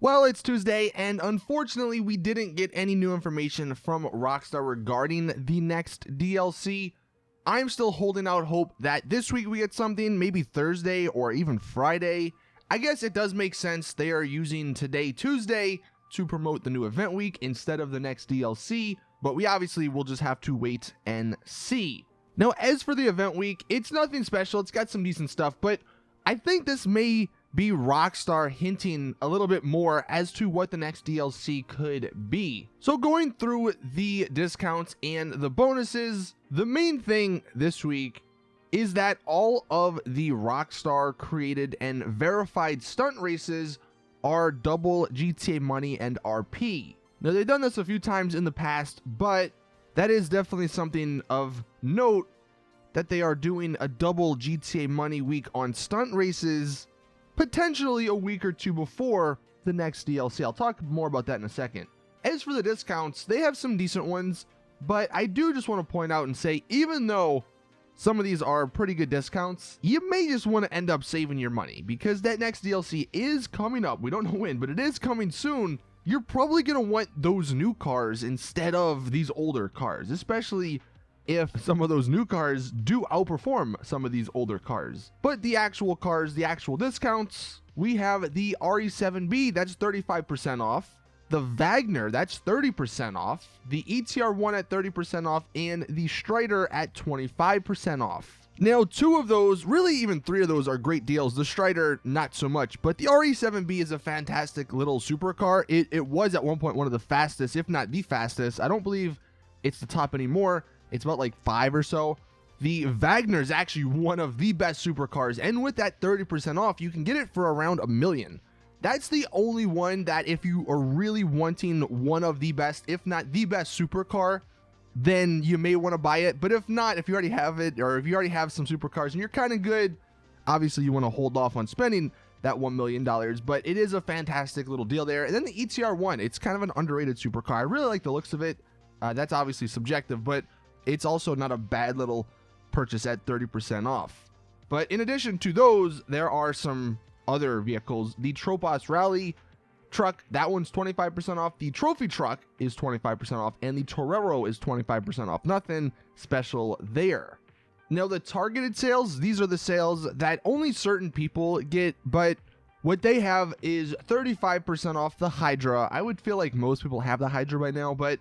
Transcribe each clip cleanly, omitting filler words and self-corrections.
Well, it's Tuesday, and unfortunately, we didn't get any new information from Rockstar regarding the next DLC. I'm still holding out hope that this week we get something, maybe Thursday or even Friday. I guess it does make sense they are using today, Tuesday, to promote the new event week instead of the next DLC, but we obviously will just have to wait and see. Now, as for the event week, it's nothing special. It's got some decent stuff, but I think this may be Rockstar hinting a little bit more as to what the next DLC could be. So going through the discounts and the bonuses, the main thing this week is that all of the Rockstar created and verified stunt races are double GTA money and RP. Now, they've done this a few times in the past, but that is definitely something of note that they are doing a double GTA money week on stunt races, potentially a week or two before the next DLC. I'll talk more about that in a second. As for the discounts, they have some decent ones, but I do just want to point out and say, even though some of these are pretty good discounts, you may just want to end up saving your money because that next DLC is coming up. We don't know when, but it is coming soon. You're probably going to want those new cars instead of these older cars, especially if some of those new cars do outperform some of these older cars. But the actual cars, the actual discounts, we have the RE7B, that's 35% off. The Wagner, that's 30% off. The ETR1 at 30% off, and the Strider at 25% off. Now, two of those, really even three of those are great deals. The Strider, not so much, but the RE7B is a fantastic little supercar. It was at one point one of the fastest, if not the fastest. I don't believe it's the top anymore. It's about like 5 or so. The Wagner is actually one of the best supercars, and with that 30% off, you can get it for around $1 million. That's the only one that if you are really wanting one of the best, if not the best supercar, then you may want to buy it. But if not, if you already have it, or if you already have some supercars and you're kind of good, obviously you want to hold off on spending that $1 million, but it is a fantastic little deal there. And then the ETR1, it's kind of an underrated supercar. I really like the looks of it. That's obviously subjective, but it's also not a bad little purchase at 30% off. But in addition to those, there are some other vehicles. The Tropos Rally truck, that one's 25% off. The Trophy truck is 25% off, and the Torero is 25% off. Nothing special there. Now, the targeted sales, these are the sales that only certain people get, but what they have is 35% off the Hydra. I would feel like most people have the Hydra by now, but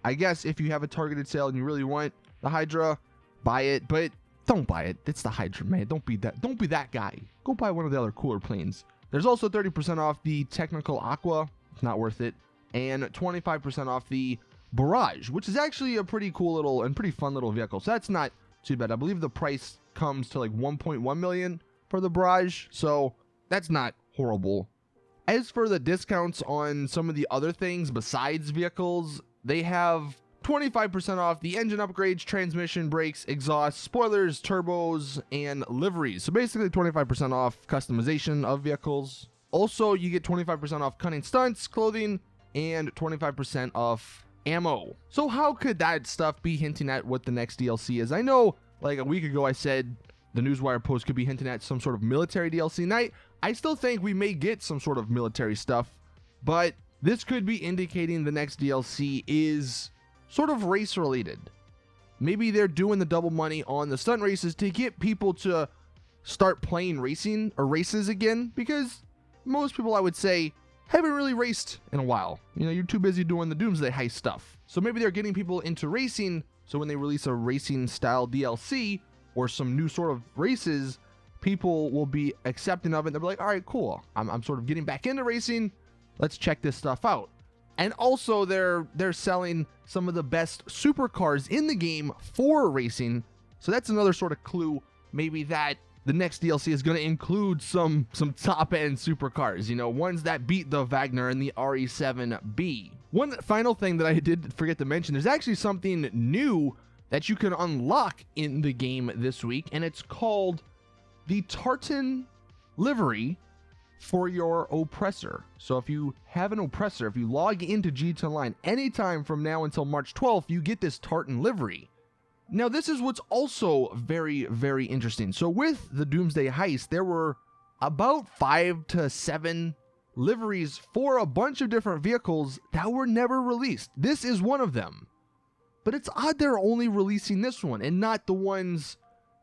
I guess if you have a targeted sale and you really want the Hydra, buy it, but don't buy it. It's the Hydra, man. Don't be that guy. Go buy one of the other cooler planes. There's also 30% off the Technical Aqua. It's not worth it. And 25% off the Barrage, which is actually a pretty cool little and pretty fun little vehicle. So that's not too bad. I believe the price comes to like 1.1 million for the Barrage. So that's not horrible. As for the discounts on some of the other things besides vehicles, they have 25% off the engine upgrades, transmission, brakes, exhaust, spoilers, turbos, and liveries. So basically 25% off customization of vehicles. Also, you get 25% off cunning stunts, clothing, and 25% off ammo. So how could that stuff be hinting at what the next DLC is? I know like a week ago I said the Newswire post could be hinting at some sort of military DLC night. I still think we may get some sort of military stuff, but this could be indicating the next DLC is sort of race related. Maybe they're doing the double money on the stunt races to get people to start playing racing or races again, because most people, I would say, haven't really raced in a while. You know, you're too busy doing the Doomsday Heist stuff. So maybe they're getting people into racing, so when they release a racing style DLC or some new sort of races, people will be accepting of it. They'll be like, all right, cool. I'm sort of getting back into racing. Let's check this stuff out. And also they're selling some of the best supercars in the game for racing. So that's another sort of clue, maybe that the next DLC is going to include some top end supercars, you know, ones that beat the Wagner and the RE7B. One final thing that I did forget to mention, there's actually something new that you can unlock in the game this week, and it's called the Tartan livery for your oppressor. So if you have an oppressor, if you log into G2 Online anytime from now until March 12th, you get this Tartan livery. Now, this is what's also very, very interesting. So with the Doomsday Heist, there were about 5 to 7 liveries for a bunch of different vehicles that were never released. This is one of them. But it's odd they're only releasing this one and not the ones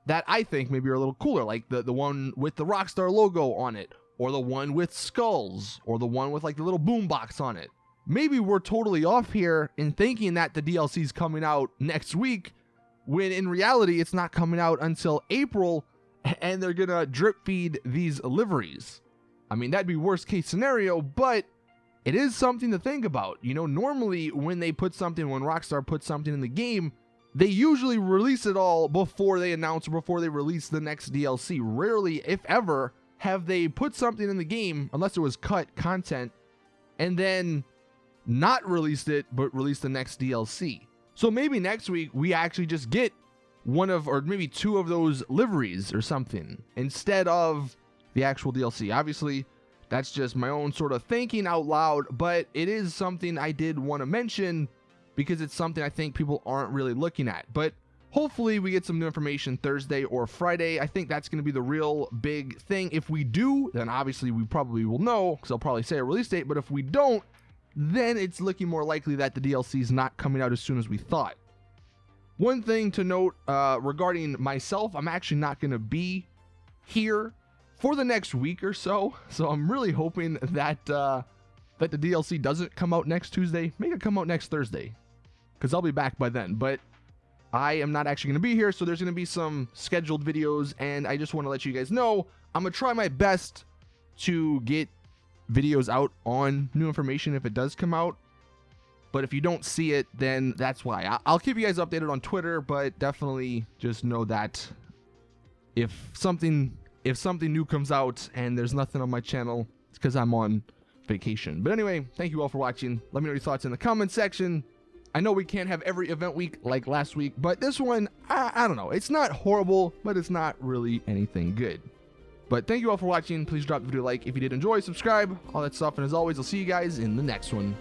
that I think maybe are a little cooler, like the one with the Rockstar logo on it, or the one with skulls, or the one with like the little boombox on it. Maybe we're totally off here in thinking that the DLC is coming out next week, when in reality it's not coming out until April, and they're gonna drip feed these liveries. I mean, that'd be worst case scenario, but it is something to think about. You know, normally when Rockstar puts something in the game, they usually release it all before they announce or before they release the next DLC. Rarely, if ever, have they put something in the game, unless it was cut content, and then not released it, but released the next DLC. So maybe next week we actually just get one of, or maybe two of those liveries or something, instead of the actual DLC. Obviously, that's just my own sort of thinking out loud, but it is something I did want to mention because it's something I think people aren't really looking at. But hopefully we get some new information Thursday or Friday. I think that's going to be the real big thing. If we do, then obviously we probably will know, because I'll probably say a release date. But if we don't, then it's looking more likely that the DLC is not coming out as soon as we thought. One thing to note regarding myself, I'm actually not going to be here for the next week or so. So I'm really hoping that the DLC doesn't come out next Tuesday. Make it come out next Thursday, because I'll be back by then. But I am not actually going to be here, so there's going to be some scheduled videos, and I just want to let you guys know I'm going to try my best to get videos out on new information if it does come out. But if you don't see it, then that's why. I'll keep you guys updated on Twitter, but definitely just know that if something new comes out and there's nothing on my channel, it's because I'm on vacation. But anyway, thank you all for watching. Let me know your thoughts in the comment section. I know we can't have every event week like last week, but this one, I don't know. It's not horrible, but it's not really anything good. But thank you all for watching. Please drop the video a like if you did enjoy, subscribe, all that stuff. And as always, I'll see you guys in the next one.